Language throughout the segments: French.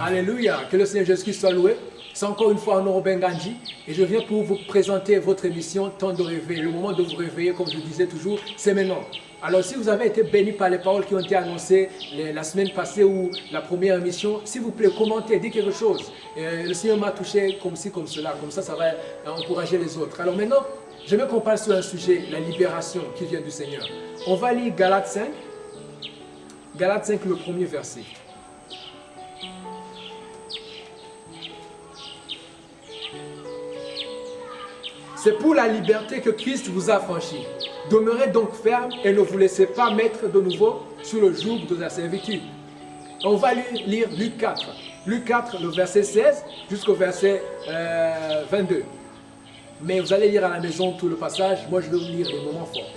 Alléluia, que le Seigneur Jésus-Christ soit loué. C'est encore une fois Honoré Benganji et je viens pour vous présenter votre émission Temps de réveil. Le moment de vous réveiller, comme je disais toujours, c'est maintenant. Alors si vous avez été béni par les paroles qui ont été annoncées la semaine passée ou la première émission, s'il vous plaît, commentez, dites quelque chose. Le Seigneur m'a touché comme ci, comme cela, comme ça va encourager les autres. Alors maintenant, j'aimerais qu'on parle sur un sujet, la libération qui vient du Seigneur. On va lire Galates 5, Galates 5, le premier verset. C'est pour la liberté que Christ vous a franchi. Demeurez donc ferme et ne vous laissez pas mettre de nouveau sur le joug de la servitude. On va lire Luc 4. Luc 4, le verset 16 jusqu'au verset 22. Mais vous allez lire à la maison tout le passage. Moi, je vais vous lire les moments forts.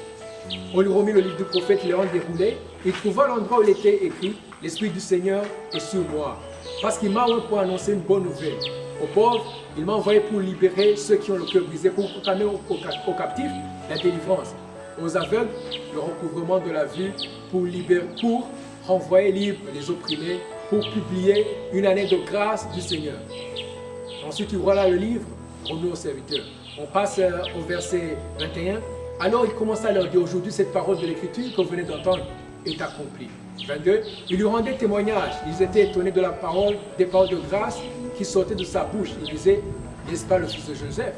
On lui remit le livre du prophète Léon déroulé. Il trouva l'endroit où il était écrit « L'Esprit du Seigneur est sur moi, parce qu'il m'a envoyé pour annoncer une bonne nouvelle. Aux pauvres, il m'a envoyé pour libérer ceux qui ont le cœur brisé, pour proclamer aux captifs la délivrance, aux aveugles le recouvrement de la vue, pour renvoyer libres les opprimés, pour publier une année de grâce du Seigneur. » Ensuite, il voilà le livre remis aux serviteurs. On passe au verset 21. Alors il commença à leur dire, aujourd'hui cette parole de l'Écriture que vous venez d'entendre est accomplie. 22. Il lui rendait témoignage. Ils étaient étonnés de la parole, des paroles de grâce qui sortaient de sa bouche. Il disait, n'est-ce pas le fils de Joseph?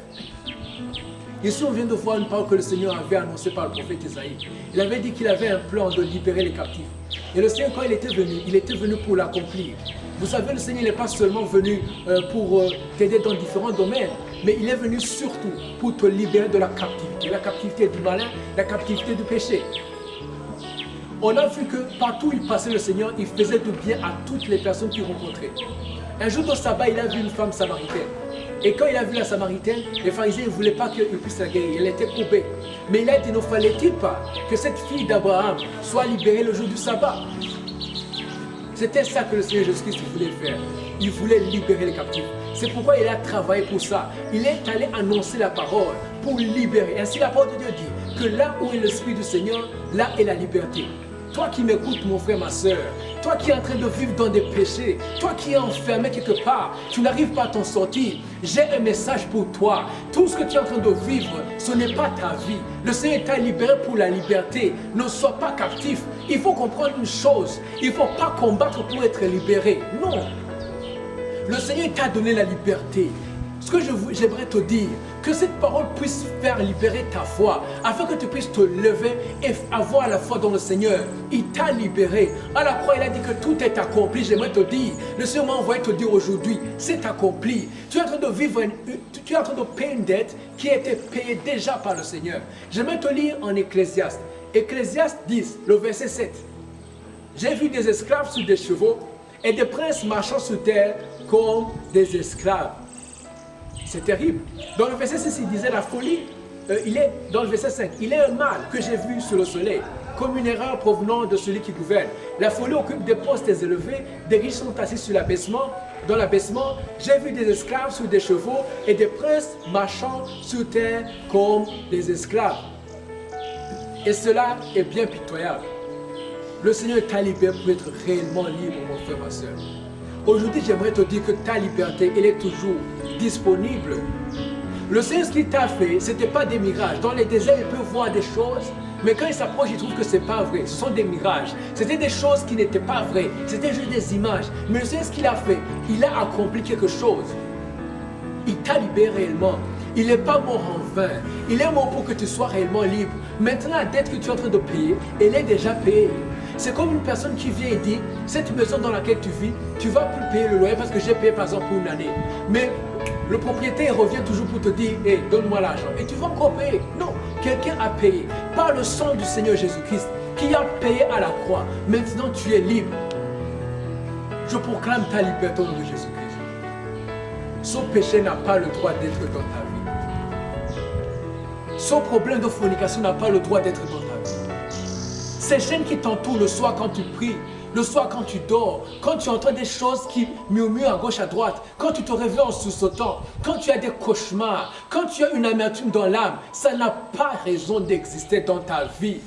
Ici, on vient de voir une parole que le Seigneur avait annoncée par le prophète Isaïe. Il avait dit qu'il avait un plan de libérer les captifs. Et le Seigneur, quand il était venu pour l'accomplir. Vous savez, le Seigneur n'est pas seulement venu pour t'aider dans différents domaines, mais il est venu surtout pour te libérer de la captivité du malin, la captivité du péché. On a vu que partout où il passait le Seigneur, il faisait du bien à toutes les personnes qu'il rencontrait. Un jour au sabbat, il a vu une femme samaritaine. Et quand il a vu la samaritaine, les pharisiens ne voulaient pas qu'il puisse la guérir. Elle était courbée. Mais il a dit, ne fallait-il pas que cette fille d'Abraham soit libérée le jour du sabbat? C'était ça que le Seigneur Jésus-Christ voulait faire. Il voulait libérer les captifs. C'est pourquoi il a travaillé pour ça. Il est allé annoncer la parole pour libérer. Ainsi la parole de Dieu dit que là où est l'Esprit du Seigneur, là est la liberté. Toi qui m'écoutes, mon frère, ma soeur, toi qui es en train de vivre dans des péchés, toi qui es enfermé quelque part, tu n'arrives pas à t'en sortir, j'ai un message pour toi. Tout ce que tu es en train de vivre, ce n'est pas ta vie. Le Seigneur t'a libéré pour la liberté. Ne sois pas captif. Il faut comprendre une chose, il ne faut pas combattre pour être libéré. Non. Le Seigneur t'a donné la liberté. Ce que j'aimerais te dire, que cette parole puisse faire libérer ta foi, afin que tu puisses te lever et avoir la foi dans le Seigneur. Il t'a libéré. À la croix, il a dit que tout est accompli. J'aimerais te dire, le Seigneur m'a envoyé te dire aujourd'hui, c'est accompli. Tu es en train de vivre, tu es en train de payer une dette qui a été payée déjà par le Seigneur. J'aimerais te lire en Ecclésiaste. Ecclésiaste 10, le verset 7. J'ai vu des esclaves sur des chevaux et des princes marchant sur terre comme des esclaves. C'est terrible. Dans le verset 6, il disait la folie, dans le verset 5, il est un mal que j'ai vu sur le soleil, comme une erreur provenant de celui qui gouverne. La folie occupe des postes élevés, des riches sont assis sur l'abaissement. Dans l'abaissement, j'ai vu des esclaves sur des chevaux et des princes marchant sur terre comme des esclaves. Et cela est bien pitoyable. Le Seigneur t'a libéré pour être réellement libre, mon frère, ma soeur. Aujourd'hui, j'aimerais te dire que ta liberté, elle est toujours disponible. Le Seigneur, ce qu'il t'a fait, ce n'était pas des mirages. Dans les déserts, il peut voir des choses, mais quand il s'approche, il trouve que ce n'est pas vrai. Ce sont des mirages. C'était des choses qui n'étaient pas vraies. C'était juste des images. Mais le Seigneur, ce qu'il a fait, il a accompli quelque chose. Il t'a libéré réellement. Il n'est pas mort en vain. Il est mort pour que tu sois réellement libre. Maintenant, la dette que tu es en train de payer, elle est déjà payée. C'est comme une personne qui vient et dit, cette maison dans laquelle tu vis, tu vas plus payer le loyer parce que j'ai payé par exemple pour une année. Mais le propriétaire revient toujours pour te dire, hey, donne-moi l'argent. Et tu vas encore payer. Non, quelqu'un a payé. Par le sang du Seigneur Jésus-Christ, qui a payé à la croix. Maintenant, tu es libre. Je proclame ta liberté au nom de Jésus-Christ. Ce péché n'a pas le droit d'être dans ta vie. Ce problème de fornication n'a pas le droit d'être dans ta vie. Ces chaînes qui t'entourent le soir quand tu pries, le soir quand tu dors, quand tu entends des choses qui murmurent à gauche à droite, quand tu te réveilles en sursautant, quand tu as des cauchemars, quand tu as une amertume dans l'âme, ça n'a pas raison d'exister dans ta vie.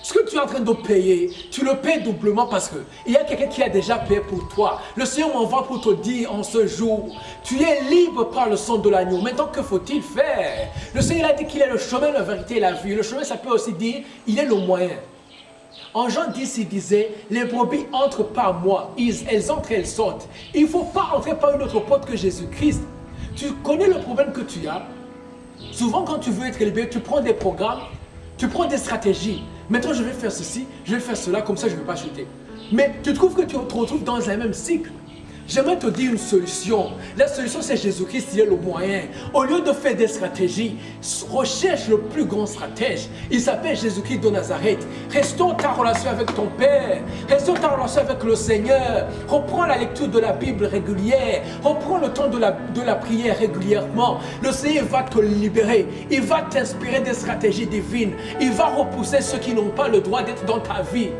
Ce que tu es en train de payer, tu le payes doublement parce qu'il y a quelqu'un qui a déjà payé pour toi. Le Seigneur m'envoie pour te dire en ce jour, tu es libre par le sang de l'agneau. Maintenant, que faut-il faire? Le Seigneur a dit qu'il est le chemin, la vérité et la vie. Le chemin, ça peut aussi dire, il est le moyen. En Jean 10, il disait, les brebis entrent par moi, elles entrent, elles sortent. Il ne faut pas entrer par une autre porte que Jésus-Christ. Tu connais le problème que tu as. Souvent, quand tu veux être libéré, tu prends des programmes, tu prends des stratégies. Maintenant, je vais faire ceci, je vais faire cela, comme ça, je ne vais pas chuter. Mais tu trouves que tu te retrouves dans un même cycle. J'aimerais te dire une solution. La solution, c'est Jésus-Christ, il est le moyen. Au lieu de faire des stratégies, recherche le plus grand stratège. Il s'appelle Jésus-Christ de Nazareth. Restaure ta relation avec ton Père. Restaure ta relation avec le Seigneur. Reprends la lecture de la Bible régulière. Reprends le temps de la prière régulièrement. Le Seigneur va te libérer. Il va t'inspirer des stratégies divines. Il va repousser ceux qui n'ont pas le droit d'être dans ta vie.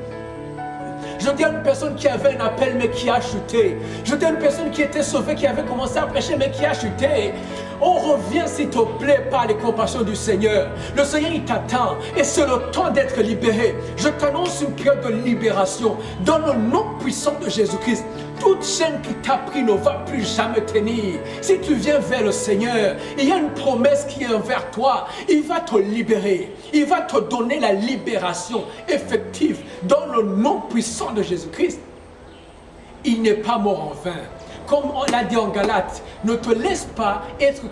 Je dis à une personne qui avait un appel mais qui a chuté. Je dis à une personne qui était sauvée, qui avait commencé à prêcher mais qui a chuté. On revient s'il te plaît par les compassions du Seigneur. Le Seigneur il t'attend et c'est le temps d'être libéré. Je t'annonce une période de libération dans le nom puissant de Jésus-Christ. Toute chaîne qui t'a pris ne va plus jamais tenir. Si tu viens vers le Seigneur, il y a une promesse qui est envers toi. Il va te libérer. Il va te donner la libération effective dans le nom puissant de Jésus-Christ. Il n'est pas mort en vain. Comme on l'a dit en Galates, ne te laisse pas être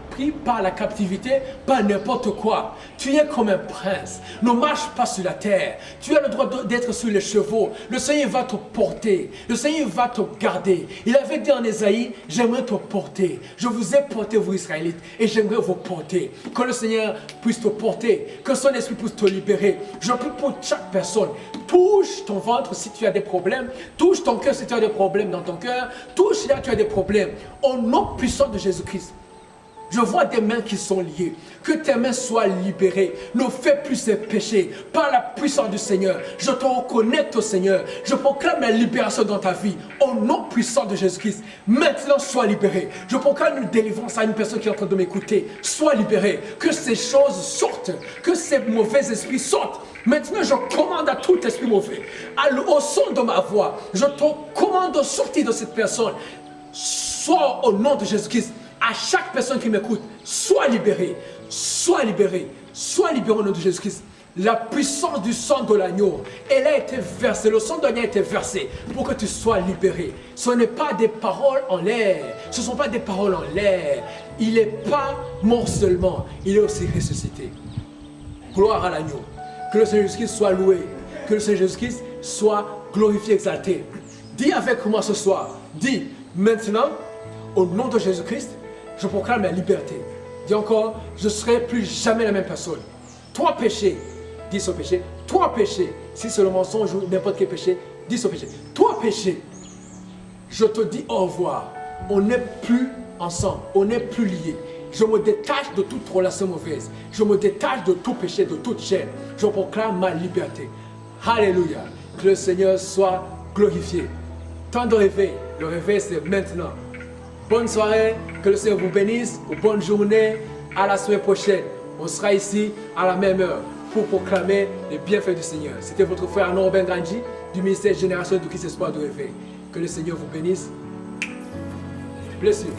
pris par la captivité, par n'importe quoi. Tu es comme un prince. Ne marche pas sur la terre. Tu as le droit d'être sur les chevaux. Le Seigneur va te porter. Le Seigneur va te garder. Il avait dit en Ésaïe, j'aimerais te porter. Je vous ai porté, vous Israélites, et j'aimerais vous porter. Que le Seigneur puisse te porter. Que son esprit puisse te libérer. Je prie pour chaque personne. Touche ton ventre si tu as des problèmes. Touche ton cœur si tu as des problèmes dans ton cœur. Touche là tu as des problèmes. Au nom puissant de Jésus-Christ. Je vois des mains qui sont liées. Que tes mains soient libérées. Ne fais plus ces péchés. Par la puissance du Seigneur. Je te reconnecte au Seigneur. Je proclame la libération dans ta vie. Au nom puissant de Jésus-Christ. Maintenant, sois libéré. Je proclame une délivrance à une personne qui est en train de m'écouter. Sois libéré. Que ces choses sortent. Que ces mauvais esprits sortent. Maintenant, je commande à tout esprit mauvais. Au son de ma voix, je te commande de sortir de cette personne. Sois au nom de Jésus-Christ. À chaque personne qui m'écoute, sois libéré, sois libéré, sois libéré au nom de Jésus-Christ. La puissance du sang de l'agneau, elle a été versée, le sang de l'agneau a été versé pour que tu sois libéré. Ce n'est pas des paroles en l'air, ce ne sont pas des paroles en l'air. Il n'est pas mort seulement, il est aussi ressuscité. Gloire à l'agneau. Que le Seigneur Jésus-Christ soit loué, que le Seigneur Jésus-Christ soit glorifié, exalté. Dis avec moi ce soir, dis maintenant, au nom de Jésus-Christ, je proclame la liberté. Dis encore, je ne serai plus jamais la même personne. Toi péché, dis ce péché. Toi péché, si c'est le mensonge ou n'importe quel péché, dis ce péché. Toi péché, je te dis au revoir. On n'est plus ensemble, on n'est plus liés. Je me détache de toute relation mauvaise. Je me détache de tout péché, de toute chaîne. Je proclame ma liberté. Alléluia. Que le Seigneur soit glorifié. Temps de réveil. Le réveil, c'est maintenant. Bonne soirée. Que le Seigneur vous bénisse. Bonne journée. À la semaine prochaine. On sera ici à la même heure pour proclamer les bienfaits du Seigneur. C'était votre frère Arnaud Robin Grandji du ministère Génération du Christ Espoir de Réveil. Que le Seigneur vous bénisse. Bless you.